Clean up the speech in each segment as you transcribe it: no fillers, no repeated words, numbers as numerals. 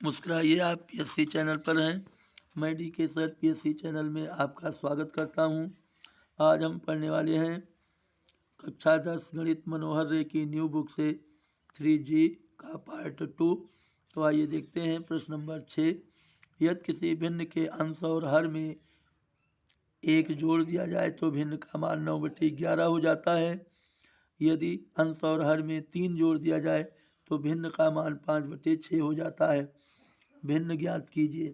मुस्कुराइए आप PSC channel पर हैं। मैं डीके सर पीएससी चैनल में आपका स्वागत करता हूं। आज हम पढ़ने वाले हैं कक्षा 10 गणित मनोहर रे की न्यू बुक से 3G का पार्ट 2। तो आइए देखते हैं प्रश्न नंबर 6। यदि किसी भिन्न के अंश और हर में 1 जोड़ दिया जाए तो भिन्न का मान 9/11 हो जाता है। यदि अंश और हर में 3 जोड़ दिया जाए तो भिन्न का मान 5/6 हो जाता है। भिन्न ज्ञात कीजिए।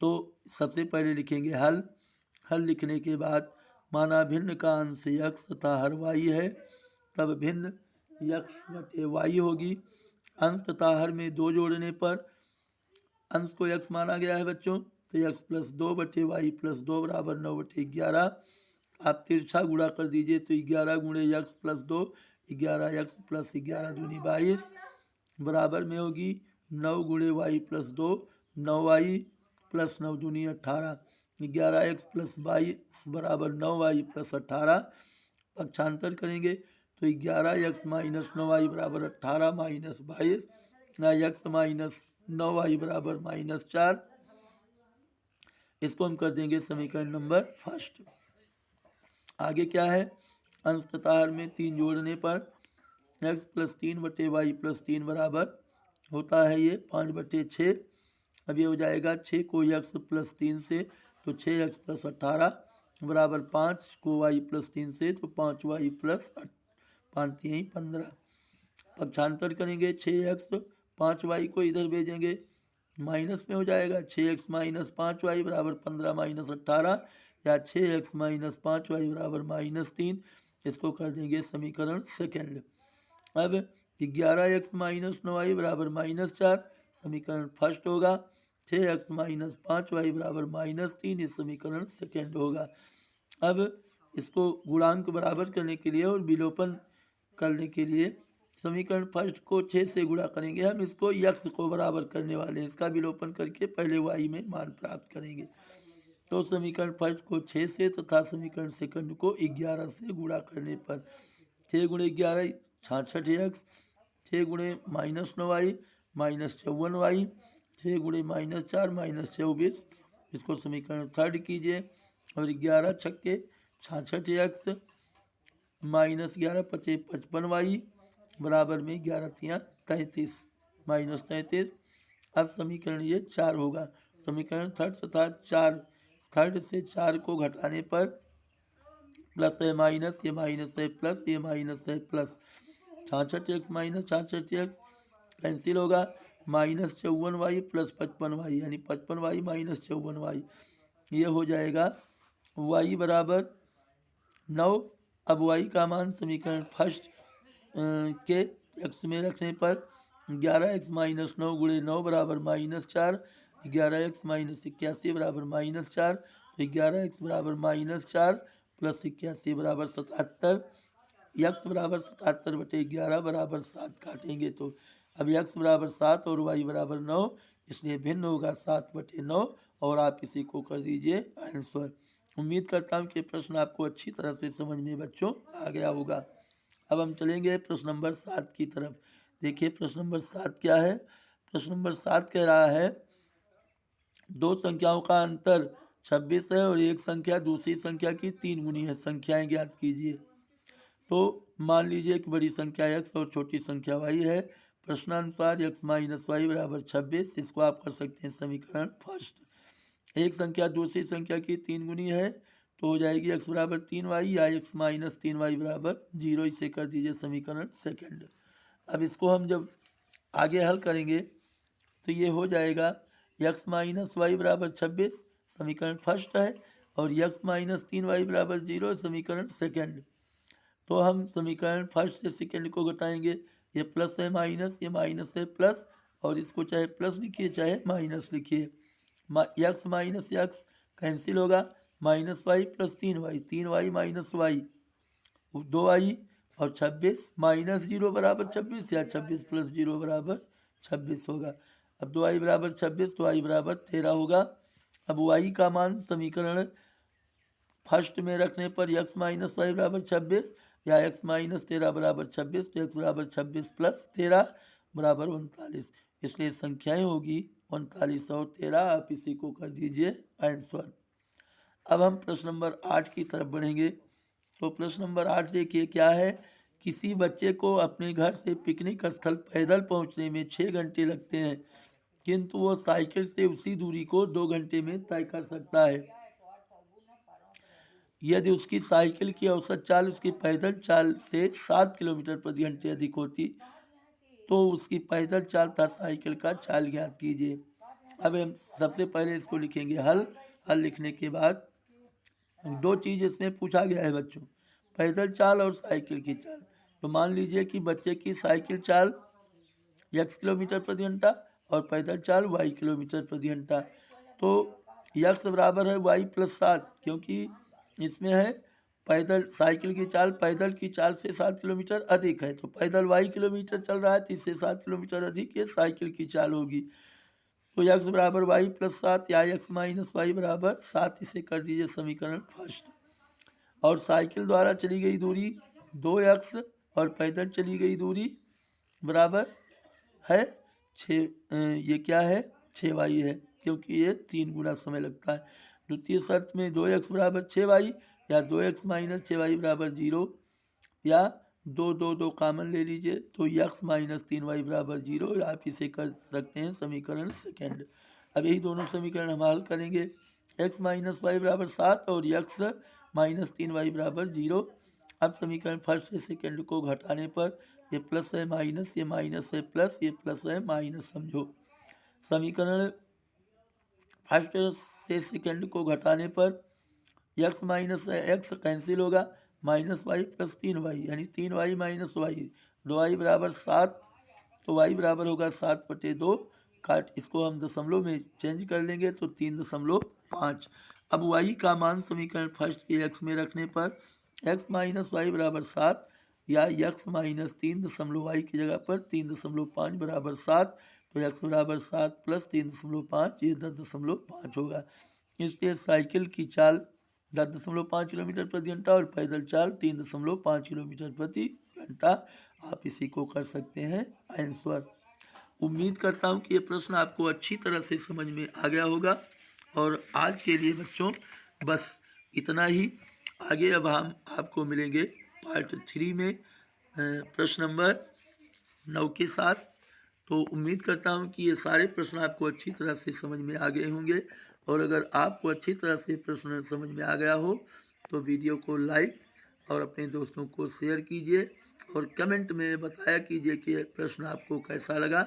तो सबसे पहले लिखेंगे हल। हल लिखने के बाद माना भिन्न का अंश यक्स तथा हर वाई है, तब भिन्न यक्स बटे वाई होगी। अंश तथा हर में 2 जोड़ने पर अंश को यक्स माना गया है बच्चों, तो यक्स प्लस 2/वाई प्लस 2 बराबर 9/11। आप तिरछा गुणा कर दीजिए तो 11 गुणे यक्स प्लस 2, 11 यक्स प्लस 11 दूनी 22 बराबर में होगी 9 गुणे वाई प्लस 2, 9 वाई प्लस 9 दूनी 18, 11x प्लस 22 बराबर 9 वाई प्लस 18। पक्षांतर करेंगे तो 11x माइनस 9 वाई बराबर 18 माइनस 22, x माइनस 9 वाई बराबर -4। इसको हम कर देंगे समीकरण नंबर फर्स्ट। आगे क्या है, अंश तथा हर में 3 जोड़ने पर x प्लस 3/वाई प्लस 3 बराबर होता है ये 5/6। अब ये हो जाएगा 6 को x प्लस 3 से तो 6x प्लस 18 बराबर 5 को y प्लस 3 से तो 5y प्लस 5 3 15। पक्षांतर करेंगे 6x 5y को इधर भेजेंगे माइनस में हो जाएगा 6x माइनस 5y बराबर 15 माइनस 18, या 6x माइनस 5y बराबर -3। इसको कर देंगे समीकरण सेकेंड। अब 11x माइनस 9y बराबर -4 समीकरण फर्स्ट होगा। 6x माइनस 5y बराबर -3 ये समीकरण सेकेंड होगा। अब इसको गुणांक बराबर करने के लिए और विलोपन करने के लिए समीकरण फर्स्ट को 6 से गुणा करेंगे। हम इसको यक्स को बराबर करने वाले हैं, इसका विलोपन करके पहले वाई में मान प्राप्त करेंगे। तो समीकरण फर्स्ट को 6 से तथा समीकरण सेकंड को 11 से गुणा करने पर 6 गुणे 11 66x, 6 गुणे -9y -54y, 6 गुणे -4 -24। इसको समीकरण थर्ड कीजिए और 11 छक्के 66x -11 पचे 55y बराबर में 11 तियाँ 33 -33। अब समीकरण ये 4 होगा। समीकरण थर्ड तथा 4 थर्ड से 4 को घटाने पर प्लस है माइनस, ये माइनस है प्लस, ये माइनस है plus, 66x minus 66x cancel होगा, -54y प्लस 55y यानी 55y माइनस 54y। ये हो जाएगा y बराबर 9। अब y का मान समीकरण फर्स्ट के x में रखने पर 11x माइनस 9 गुणे 9 बराबर -4, 11x माइनस 81 बराबर -4, तो 11x बराबर -4 प्लस 81 बराबर 77। यक्स बराबर 77/11 बराबर 7 काटेंगे तो अब यक्स बराबर 7 और वाई बराबर 9, इसलिए भिन्न होगा 7/9 और आप इसी को कर दीजिए आंसर। उम्मीद करता हूँ कि प्रश्न आपको अच्छी तरह से समझ में बच्चों आ गया होगा। अब हम चलेंगे प्रश्न नंबर 7 की तरफ। देखिए प्रश्न नंबर 7 क्या है। प्रश्न नंबर 7 कह रहा है दो संख्याओं का अंतर 26 है और एक संख्या दूसरी संख्या की 3 गुनी है, संख्याएं ज्ञात कीजिए। तो मान लीजिए कि बड़ी संख्या x और छोटी संख्या y है। प्रश्नानुसार x माइनस वाई बराबर 26। इसको आप कर सकते हैं समीकरण फर्स्ट। एक संख्या दूसरी संख्या की 3 गुनी है तो हो जाएगी x बराबर 3y या x माइनस 3y बराबर 0। इसे कर दीजिए समीकरण सेकंड। अब इसको हम जब आगे हल करेंगे तो ये हो जाएगा x माइनस वाई बराबर 26 समीकरण फर्स्ट है और x माइनस 3y बराबर 0 समीकरण सेकंड। तो हम समीकरण फर्स्ट से सेकंड को घटाएंगे, ये प्लस है माइनस, ये माइनस है प्लस, और इसको चाहे प्लस लिखिए चाहे माइनस लिखिए। यक्स माइनस यक्स कैंसिल होगा, -y plus 3y, 3y minus y 2y और 26 -0 बराबर 26 या 26 प्लस 0 बराबर 26 होगा। अब 2y बराबर 26 तो y बराबर 13 होगा। अब y का मान समीकरण फर्स्ट में रखने पर x माइनस वाई बराबर 26 या x माइनस 13 बराबर 26, तो x बराबर 26 प्लस 13 बराबर 39। इसलिए संख्याएं होगी 3913। आप इसी को कर दीजिए आंसर। अब हम प्रश्न नंबर 8 की तरफ बढ़ेंगे। तो प्रश्न नंबर 8 देखिए क्या है। किसी बच्चे को अपने घर से पिकनिक स्थल पैदल पहुंचने में 6 घंटे लगते हैं, किंतु वो साइकिल से उसी दूरी को 2 घंटे में तय कर सकता है। यदि उसकी साइकिल की औसत चाल उसकी पैदल चाल से 7 किलोमीटर प्रति घंटे अधिक होती तो उसकी पैदल चाल तथा साइकिल का चाल ज्ञात कीजिए। अब हम सबसे पहले इसको लिखेंगे हल। हल लिखने के बाद दो चीज़ इसमें पूछा गया है बच्चों, पैदल चाल और साइकिल की चाल। तो मान लीजिए कि बच्चे की साइकिल चाल x किलोमीटर प्रति घंटा और पैदल चाल y किलोमीटर प्रति घंटा। तो x बराबर है y प्लस 7, क्योंकि इसमें है पैदल साइकिल की चाल पैदल की चाल से 7 किलोमीटर अधिक है, तो पैदल y किलोमीटर चल रहा है तो इससे 7 किलोमीटर अधिक ये साइकिल की चाल होगी। तो x बराबर y प्लस 7 या x माइनस वाई बराबर 7, इसे कर दीजिए समीकरण फर्स्ट। और साइकिल द्वारा चली गई दूरी 2x और पैदल चली गई दूरी बराबर है 6, ये क्या है 6y है, क्योंकि ये 3 गुना समय लगता है। द्वितीय शर्त में 2x बराबर 6y या 2x माइनस 6y बराबर 0 या 2 कॉमन ले लीजिए तो x माइनस 3y बराबर 0। आप इसे कर सकते हैं समीकरण सेकेंड। अब यही दोनों समीकरण हम हल करेंगे। x माइनस वाई बराबर 7 और x माइनस 3y बराबर 0। अब समीकरण फर्स्ट से सेकेंड को घटाने पर ये प्लस है माइनस, ये माइनस है प्लस, ये प्लस है माइनस। समझो समीकरण फर्स्ट से सेकेंड को घटाने पर x माइनस एक्स कैंसिल होगा, माइनस वाई प्लस 3y यानी 3y माइनस वाई, 2y बराबर 7। तो y बराबर होगा 7/2, काट इसको हम दशमलव में चेंज कर लेंगे तो 3.5। अब y का मान समीकरण फर्स्ट के x में रखने पर x माइनस वाई बराबर 7 या x माइनस 3.y की जगह पर 3.5 बराबर 7। तो x बराबर 7 प्लस 3.5 ये 10.5 होगा। इसलिए साइकिल की चाल 10.5 किलोमीटर प्रति घंटा और पैदल चाल 3.5 किलोमीटर प्रति घंटा। आप इसी को कर सकते हैं आंसर। उम्मीद करता हूँ कि ये प्रश्न आपको अच्छी तरह से समझ में आ गया होगा। और आज के लिए बच्चों बस इतना ही। आगे अब हम आपको मिलेंगे पार्ट 3 में प्रश्न नंबर 9 के साथ। तो उम्मीद करता हूँ कि ये सारे प्रश्न आपको अच्छी तरह से समझ में आ गए होंगे। और अगर आपको अच्छी तरह से प्रश्न समझ में आ गया हो तो वीडियो को लाइक और अपने दोस्तों को शेयर कीजिए और कमेंट में बताया कीजिए कि प्रश्न आपको कैसा लगा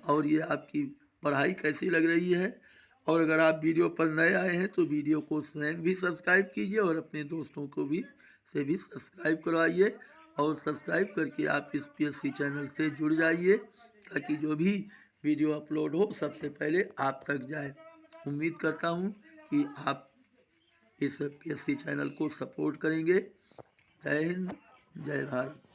और ये आपकी पढ़ाई कैसी लग रही है। और अगर आप वीडियो पर नए आए हैं तो वीडियो को स्वयं भी सब्सक्राइब कीजिए और अपने दोस्तों को भी सब्सक्राइब करवाइए। और सब्सक्राइब करके आप इस PSC चैनल से जुड़ जाइए ताकि जो भी वीडियो अपलोड हो सबसे पहले आप तक जाए। उम्मीद करता हूँ कि आप इस PSC चैनल को सपोर्ट करेंगे। जय हिंद, जय भारत।